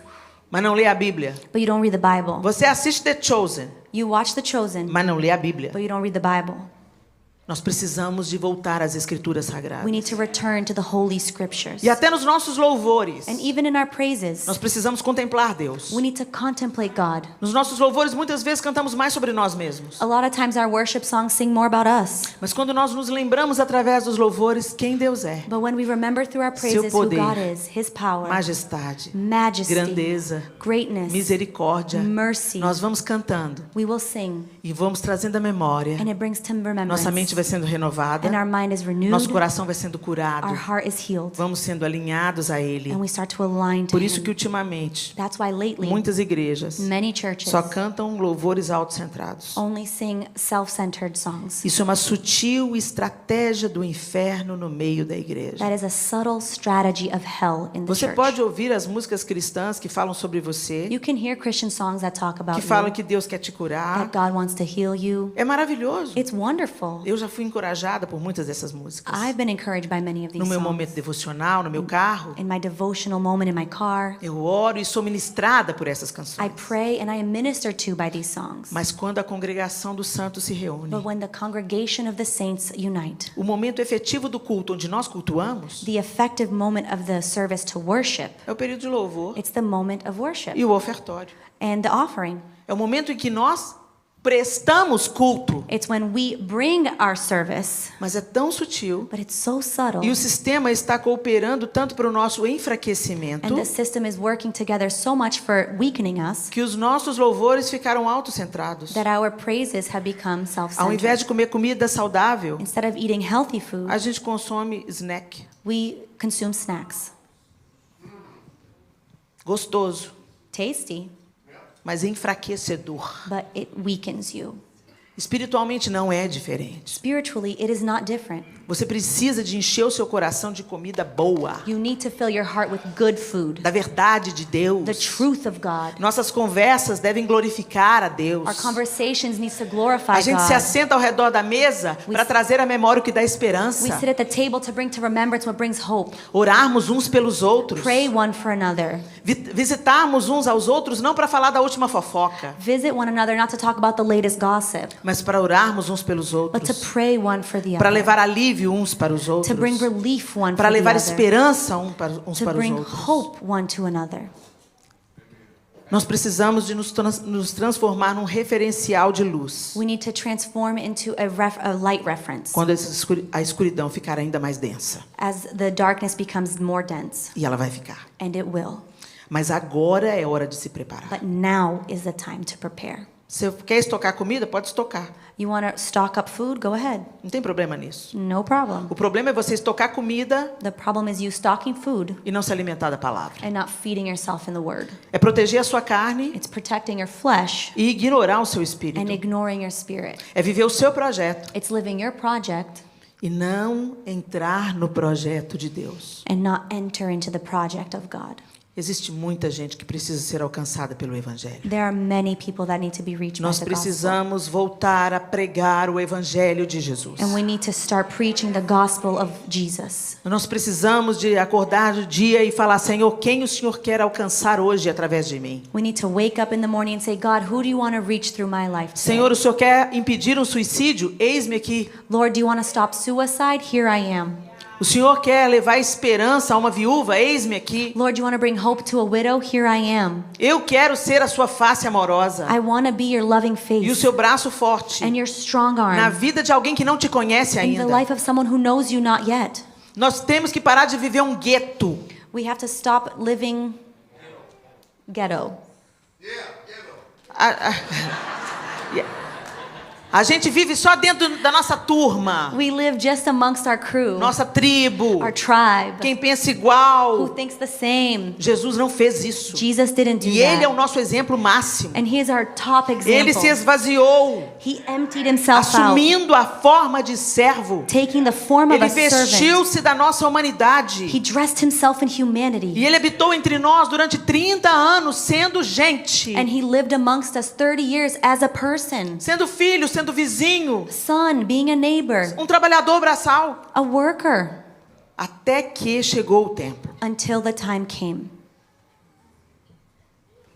mas não lê a Bíblia. but you don't read the Bible. Você assiste The Chosen, You watch The Chosen, mas não lê a Bíblia. but you don't read the Bible. Nós precisamos de voltar às Escrituras Sagradas. We need to return to the Holy Scriptures. E até nos nossos louvores, And even in our praises, nós precisamos contemplar Deus. we need to contemplate God. Nos nossos louvores, muitas vezes cantamos mais sobre nós mesmos. A lot of times our worship songs sing more about us. Mas quando nós nos lembramos através dos louvores quem Deus é, But when we remember through our praises who poder, God is, His power, majestade, majesty, grandeza, greatness, misericórdia, mercy, nós vamos cantando we will sing. e vamos trazendo a memória. And it brings to Nossa remembrance. mente vai sendo renovada, And our mind is renewed. nosso coração vai sendo curado, Our heart is healed. vamos sendo alinhados a Ele. And we start to align to Por isso que Him. ultimamente That's why lately, muitas igrejas many churches só cantam louvores autocentrados. only sing self-centered songs. Isso é uma sutil estratégia do inferno no meio da igreja. That is a subtle strategy of hell in the Você church. pode ouvir as músicas cristãs que falam sobre você, You can hear Christian songs that talk about que falam you, que Deus quer te curar. that God wants to heal you. É maravilhoso. It's wonderful. Eu já fui encorajada por muitas dessas músicas. I've been encouraged by many of No these meu songs. momento devocional, no meu carro, In my devotional moment in my car, eu oro e sou ministrada por essas I canções. pray and I am ministered to by these songs. Mas quando a congregação dos santos se reúne, But when the congregation of the saints unite, o momento efetivo do culto onde nós cultuamos the effective moment of the service to worship, é o período de louvor it's the moment of worship e o ofertório. and the offering. É o momento em que nós prestamos culto. It's when we bring our service, Mas é tão sutil. but it's so subtle. E o sistema está cooperando tanto para o nosso And enfraquecimento the system is working together so much for weakening us que os nossos louvores ficaram autocentrados. that our praises have become Ao self-centered. invés de comer comida saudável, Instead of eating healthy food, a gente consome snack. we consume snacks. Gostoso, Tasty, mas enfraquecedor. but it weakens you. Espiritualmente não é diferente. Spiritually, it is not different. Você precisa de encher o seu coração de comida boa, You need to fill your heart with good food, da verdade de Deus. the truth of God. Nossas conversas devem glorificar a Deus. Our conversations need to glorify A gente se God. assenta ao redor da mesa para trazer à memória o que dá We esperança. sit at the table to bring to remembrance what brings hope. Orarmos uns pelos outros. Pray one for another. Visitarmos uns aos outros não para falar da última fofoca, Visit one another not to talk about the latest gossip, mas para orarmos uns pelos but to outros. pray one for the Para other. levar alívio uns para os To outros. bring relief one Para for the levar other. esperança uns To para os bring outros. hope one to another. Nós precisamos de nos transformar num referencial de luz. We need to transform into a light reference Quando a escuridão ficar ainda mais densa. as the darkness becomes more dense, E ela vai ficar. and it will. Mas agora é hora de se preparar. But now is the time to prepare. Se quer estocar comida, pode estocar. You want to stock up food? Go ahead. Não tem problema nisso. No problem. O problema é você estocar comida The problem is you stocking food e não se alimentar da palavra. and not feeding yourself in the word. É proteger a sua carne It's protecting your flesh e ignorar o seu and espírito. ignoring your spirit. É viver o seu projeto It's living your project e não entrar no projeto de Deus. and not enter into the project of God. Existe muita gente que precisa ser alcançada pelo Evangelho. There are many people that need to be reached by Nós the gospel. precisamos voltar a pregar o Evangelho de Jesus. And we need to start preaching the gospel of Jesus. Nós precisamos de acordar do dia e falar, Senhor, quem o Senhor quer alcançar hoje através de mim? We need to wake up in the morning and say, God, who do you want to reach through my life today? Senhor, o Senhor quer impedir um suicídio? Eis-me aqui. Lord, do you want to stop suicide? Here I am. O Senhor quer levar esperança a uma viúva? Eis-me aqui. Lord, do you want to bring hope to a widow? Here I am. Eu quero ser a sua face amorosa I want to be your loving e o face seu braço forte and your strong na arm vida de alguém que não te conhece in the ainda. life of someone who knows you not yet. Nós temos que parar de viver um gueto. We have to stop living ghetto. A gente vive só dentro da nossa turma, We live just amongst our crew, nossa tribo, our tribe, quem pensa who igual. thinks the same. Jesus não fez isso. Jesus didn't do E Ele é o that. nosso exemplo máximo. And he is our top Ele se example. esvaziou, He emptied himself out, assumindo a forma de servo. taking the form of Ele a servant. vestiu-se da nossa humanidade. He dressed himself in E humanity. Ele habitou entre nós durante 30 anos, sendo gente, And he lived amongst us 30 years as a person. sendo filho, sendo vizinho, Son, being a neighbor, um trabalhador braçal. a worker, Até que chegou o tempo. until the time came.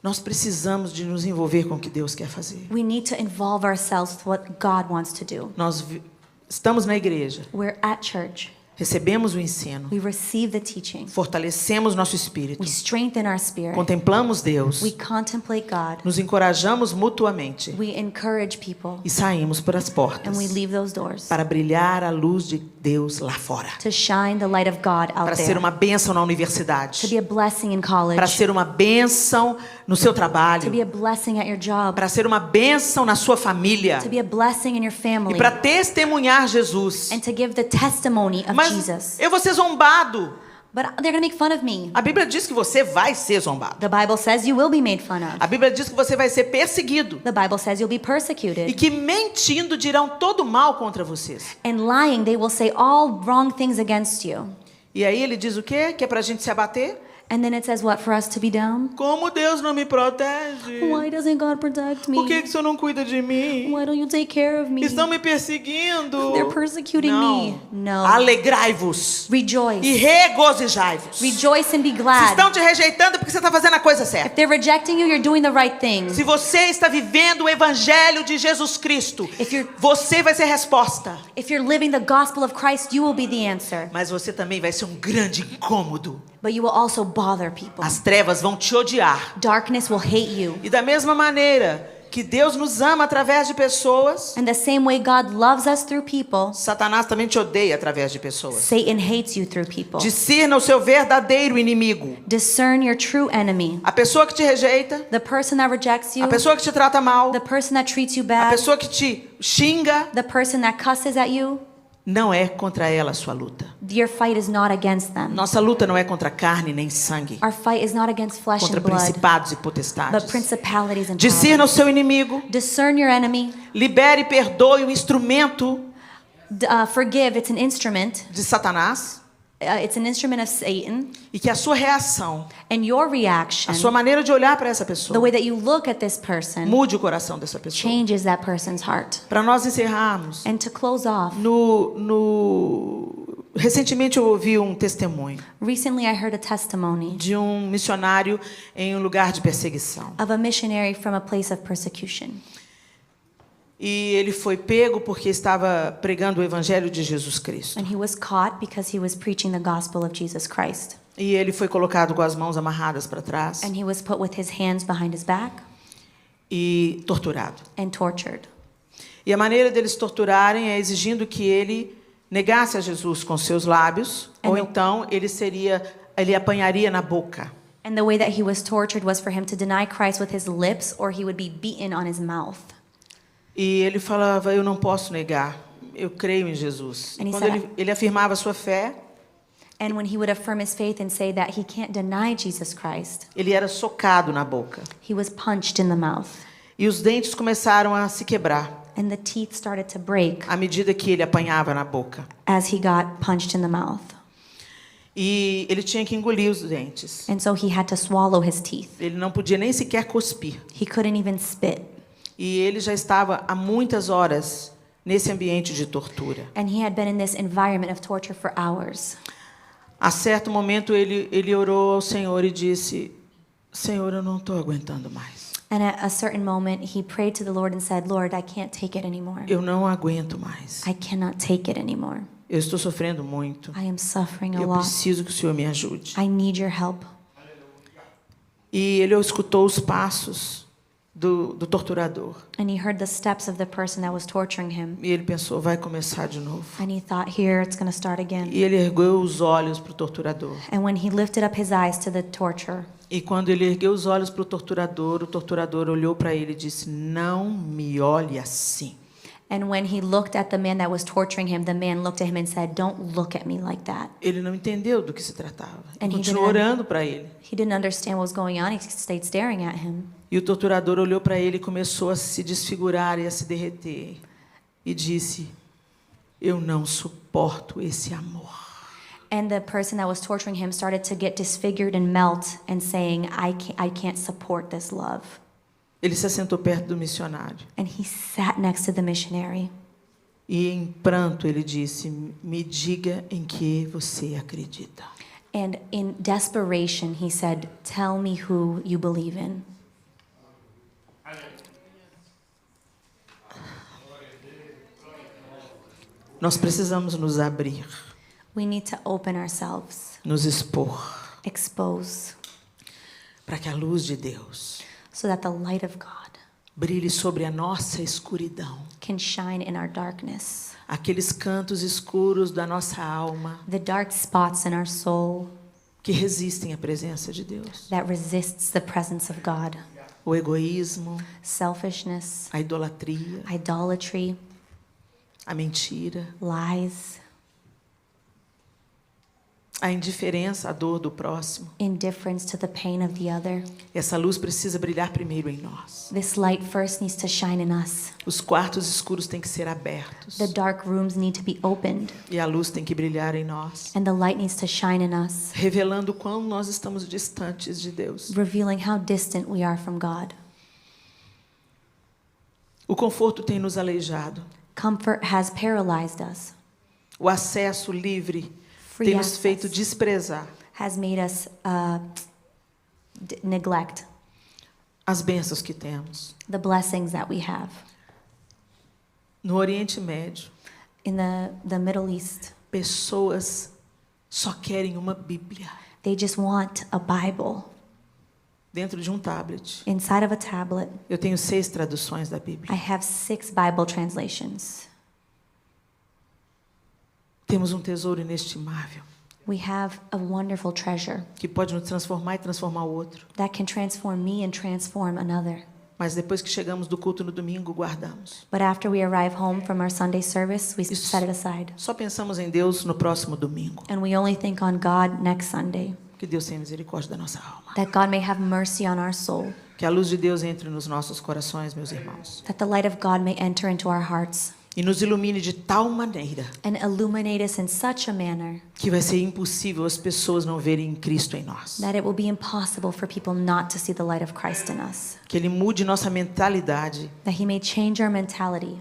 Nós precisamos de nos envolver com o que Deus quer fazer. We need to involve ourselves with what God wants to do. Estamos na igreja, We're at church. recebemos o ensino, We receive the teaching. fortalecemos nosso espírito, We strengthen our spirit. contemplamos Deus, We contemplate God. nos encorajamos mutuamente We encourage people. e saímos por as portas And we leave those doors para brilhar a luz de Deus lá fora, to shine the light of God out para ser there. uma bênção na To universidade, be a blessing in college. para ser uma bênção no seu To be trabalho, a blessing at your job. para ser uma bênção na sua família To be a blessing in your e family. para testemunhar Jesus. And to give the testimony of Mas Jesus. eu vou ser zombado. But they're going to make fun of me. A Bíblia diz que você vai ser zombado. The Bible says you will be made fun of. A Bíblia diz que você vai ser perseguido The Bible says you'll be e persecuted. que mentindo dirão todo mal contra vocês. And lying, they will say all wrong things against you. E aí ele diz o quê? Que é pra gente se abater? And then it says what? For us to be down? Como Deus não me protege? Why doesn't God protect me? Por que o Senhor não cuida de mim? Why don't you take care of me? Estão me perseguindo. They're persecuting me. No. Alegrai-vos e Rejoice. regozijai-vos. Rejoice and be Se glad. estão te rejeitando é porque você está fazendo a coisa If certa. they're rejecting you, you're doing the right thing. Se você está vivendo o evangelho de Jesus Cristo, If you're- você vai ser resposta. If you're living the gospel of Christ, you will be the answer. Mas você também vai ser um grande incômodo. But you will also bother people. As trevas vão te odiar. Darkness will hate you. E da mesma maneira que Deus nos ama através de pessoas, And the same way God loves us through people, Satanás também te odeia através de pessoas. Satan hates you through people. Discirna o seu verdadeiro inimigo. Discern your true enemy. A pessoa que te rejeita, The person that rejects you, a pessoa que te trata mal, the person that treats you a bad, pessoa que te xinga, the person that cusses at you. não é contra ela a sua luta. Your fight is not against them. Nossa luta não é contra carne nem sangue, Our fight is not against flesh contra and blood, principados e but potestades. principalities and Discirna o powers. seu inimigo, Discern your enemy. libere e perdoe o instrumento Forgive. It's an instrument. de Satanás, It's an instrument of Satan. e que a sua reação, And your a reaction, sua maneira de olhar para essa the pessoa, way that you look at this person, mude o coração dessa pessoa. changes that person's heart. Para nós encerrarmos, And to close off, recentemente eu ouvi um testemunho recently I heard a testimony de um missionário em um lugar de perseguição. of a missionary from a place of persecution. E ele foi pego porque estava pregando o evangelho de Jesus Cristo. And he was caught because he was preaching the gospel of Jesus Christ. E ele foi colocado com as mãos amarradas para trás And he was put with his hands behind his back e torturado. and tortured. E a maneira deles torturarem é exigindo que ele negasse a Jesus com seus lábios, ou então ele apanharia na boca. And the way that he was tortured was for him to deny Christ with his lips, or he would be beaten on his mouth. E ele falava: eu não posso negar, eu creio em Jesus. And he Quando said- ele afirmava a sua fé, And when he would affirm his faith and say that he can't deny Jesus Christ, ele era socado na boca. he was punched in the mouth. E os dentes começaram a se quebrar And the teeth started to break à medida que ele apanhava na boca. as he got punched in the mouth. E ele tinha que engolir os dentes. And so he had to swallow his teeth. Ele não podia nem sequer cuspir. He couldn't even spit. E ele já estava há muitas horas nesse ambiente de tortura. And he had been in this environment of torture for hours. A certo momento ele orou ao Senhor e disse: Senhor, eu não estou aguentando mais. And at a certain moment, he prayed to the Lord and said, Lord, I can't take it anymore. Eu não aguento mais. I cannot take it anymore. Eu estou sofrendo muito. I am suffering a Eu lot. preciso que o Senhor me ajude. I need your help. E ele escutou os passos do torturador. And he heard the steps of the person that was torturing him. E ele pensou: vai começar de novo. And he thought, here, it's going to start again. E ele ergueu os olhos para o torturador. And when he lifted up his eyes to the torturer, E quando ele ergueu os olhos para o torturador olhou para ele e disse: não me olhe assim. and when he looked at the man that was torturing him, the man looked at him and said, don't look at me like that. Ele não entendeu do que se tratava. And he Continuou didn't- orando para ele. He didn't understand what was going on. He stayed staring at him. E o torturador olhou para ele e começou a se desfigurar e a se derreter. E disse: eu não suporto esse amor. And the person that was torturing him started to get disfigured and melt and saying, I can't support this love. Ele se assentou perto do missionário. And he sat next to the missionary. E em pranto ele disse: me diga em que você acredita. And in desperation, he said, tell me who you believe in. Nós precisamos nos abrir, We need to open ourselves, nos expor, expose, para que a luz de Deus so that the light of God brilhe sobre a nossa escuridão. can shine in our darkness. Aqueles cantos escuros da nossa alma The dark spots in our soul que resistem à presença de Deus. that resists the presence of God. O egoísmo, Selfishness, a idolatria, idolatry, a mentira, lies, a indiferença, a dor do próximo. indifference to the pain of the other. Essa luz precisa brilhar primeiro em nós. This light first needs to shine in us. Os quartos escuros têm que ser abertos. The dark rooms need to be opened, E a luz tem que brilhar em nós, and the light needs to shine in us, revelando quão nós estamos distantes de Deus. revealing how distant we are from God. O conforto tem nos aleijado. Comfort has paralyzed us. O acesso livre Free tem nos access feito desprezar has made us neglect as bênçãos que temos. the blessings that we have. No Oriente Médio, In the Middle East, pessoas só querem uma Bíblia. they just want a Bible. Dentro de um tablet, inside of a tablet, eu tenho 6 traduções da Bíblia. I have 6 Bible translations. Temos um tesouro inestimável We have a wonderful treasure que pode nos transformar e transformar o outro. that can transform me and transform another. Mas depois que chegamos do culto no domingo, guardamos. But after we arrive home from our Sunday service, we Isso. set it aside. Só pensamos em Deus no próximo domingo. And we only think on God next Sunday, Que Deus tenha misericórdia da nossa alma. that God may have mercy on our soul, Que a luz de Deus entre nos nossos corações, meus irmãos. that the light of God may enter into our hearts E nos ilumine de tal maneira and illuminate us in such a manner que vai ser impossível as pessoas não verem Cristo em nós. that it will be impossible for people not to see the light of Christ in us, Que Ele mude nossa mentalidade. that He may change our mentality,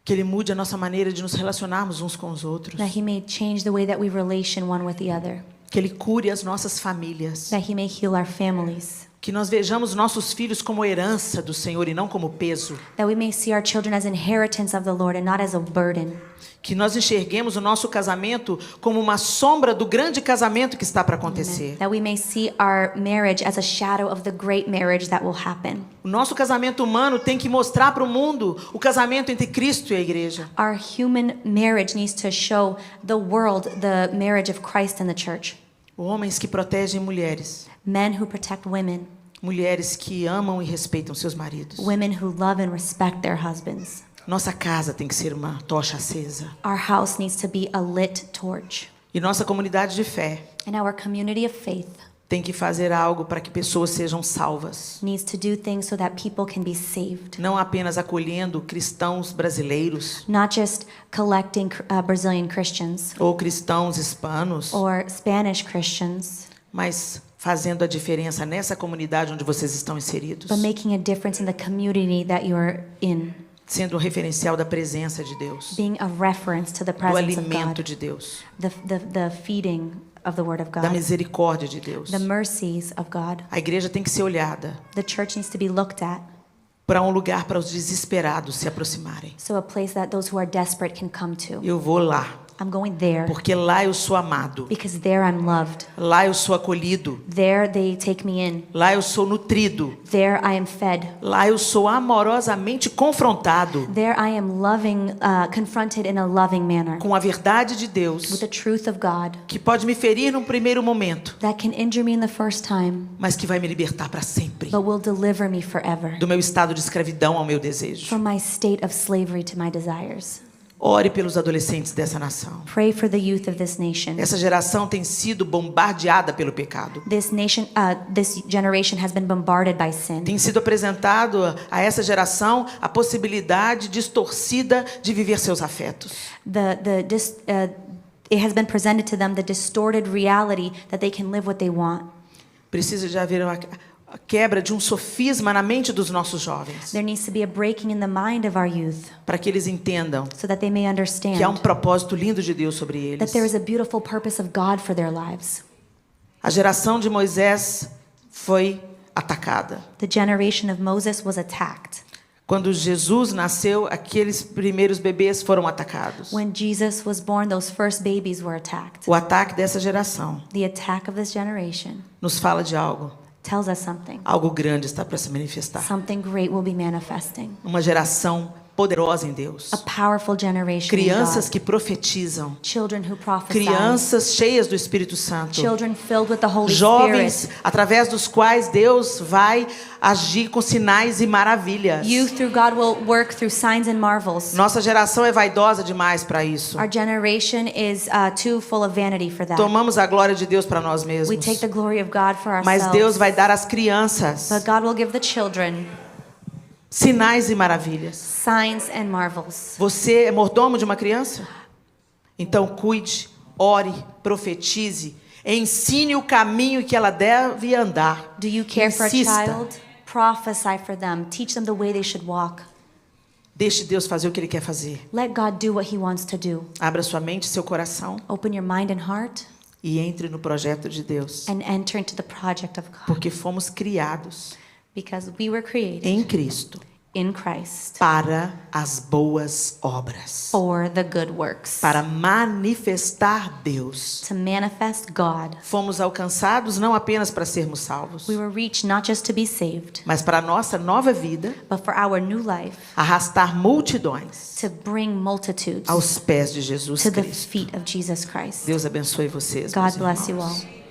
Que Ele mude a nossa maneira de nos relacionarmos uns com os outros. that He may change the way that we relation one with the other, Que Ele cure as nossas famílias. that He may heal our families, Que nós vejamos nossos filhos como herança do Senhor e não como peso. that we may see our children as inheritance of the Lord and not as a burden, Que nós enxerguemos o nosso casamento como uma sombra do grande casamento que está para acontecer. that we may see our marriage as a shadow of the great marriage that will happen. O nosso casamento humano tem que mostrar para o mundo o casamento entre Cristo e a igreja. Our human marriage needs to show the world the marriage of Christ and the church. Homens que protegem mulheres. Men who protect women, Mulheres que amam e respeitam seus maridos. women who love and respect their husbands. Nossa casa tem que ser uma tocha acesa. Our house needs to be a lit torch. E nossa comunidade de fé And our community of faith tem que fazer algo para que pessoas sejam salvas. needs to do things so that people can be saved. Não apenas acolhendo cristãos brasileiros Not just collecting Brazilian Christians ou cristãos hispanos, or Spanish Christians, mas fazendo a diferença nessa comunidade onde vocês estão inseridos. but making a difference in the community that you're in. Sendo um referencial da presença de Deus, Being a reference to the do presence of alimento God, de Deus, the feeding of the Word of da God, misericórdia de Deus. the mercies of God. A igreja tem que ser olhada The church needs to be looked at, para um lugar para os desesperados se aproximarem. so a place that those who are desperate can come to. Eu vou lá, I'm going there porque lá eu sou amado, because there I'm loved. lá eu sou acolhido, There they take me in. lá eu sou nutrido, There I am fed. lá eu sou amorosamente confrontado There I am confronted in a loving manner com a verdade de with Deus, the truth of God que pode me ferir num primeiro momento, that can injure me in the first time, mas que vai me libertar para sempre but will deliver me forever do meu estado de escravidão ao meu desejo. from my state of slavery to my desires. Ore pelos adolescentes dessa nação. Pray for the youth of this nation. Essa geração tem sido bombardeada pelo pecado. This generation has been bombarded by sin. Tem sido apresentado a essa geração a possibilidade distorcida de viver seus afetos. It has been presented to them the distorted reality that they can live what they want. Precisa de haver a quebra de um sofisma na mente dos nossos jovens, There needs to be a breaking in the mind of our youth para que eles entendam so that they may understand que há um propósito lindo de Deus sobre eles. that there is a beautiful purpose of God for their lives. A geração de Moisés foi atacada. The generation of Moses was attacked. Quando Jesus nasceu, aqueles primeiros bebês foram atacados. When Jesus was born, those first babies were attacked. O ataque dessa geração The attack of this generation nos fala de algo. tells us something. Algo grande está para se manifestar. Something great will be manifesting. Uma geração poderosa em Deus. A powerful generation in Crianças God. que profetizam. Children who prophesy. Crianças cheias do Espírito Santo. Children filled with the Holy Jovens Spirit. através dos quais Deus vai agir com sinais e maravilhas. Youth through God will work through signs and marvels. Nossa geração é vaidosa demais para isso. Our generation is too full of vanity for that. Tomamos a glória de Deus para nós We mesmos. take the glory of God for Mas ourselves. Deus vai dar às crianças But God will give the children sinais e maravilhas. signs and marvels. Você é mordomo de uma criança? Então cuide, ore, profetize, ensine o caminho que ela deve andar. Do you care for a Insista. child? Prophesy for them. Teach them the way they should walk. Deixe Deus fazer o que Ele quer fazer. Let God do what He wants to do. Abra sua mente e seu coração Open your mind and heart e entre no projeto de Deus. and enter into the project of God. Porque fomos criados Because we were created em Cristo in Christ para as boas obras, for the good works, para manifestar Deus. to manifest God. Fomos alcançados não apenas para sermos salvos, We were reached not just to be saved, mas para a nossa nova vida, but for our new life, arrastar multidões to bring multitudes aos pés de Jesus to the Cristo. feet of Jesus Christ. Deus abençoe vocês, God meus bless you irmãos. all.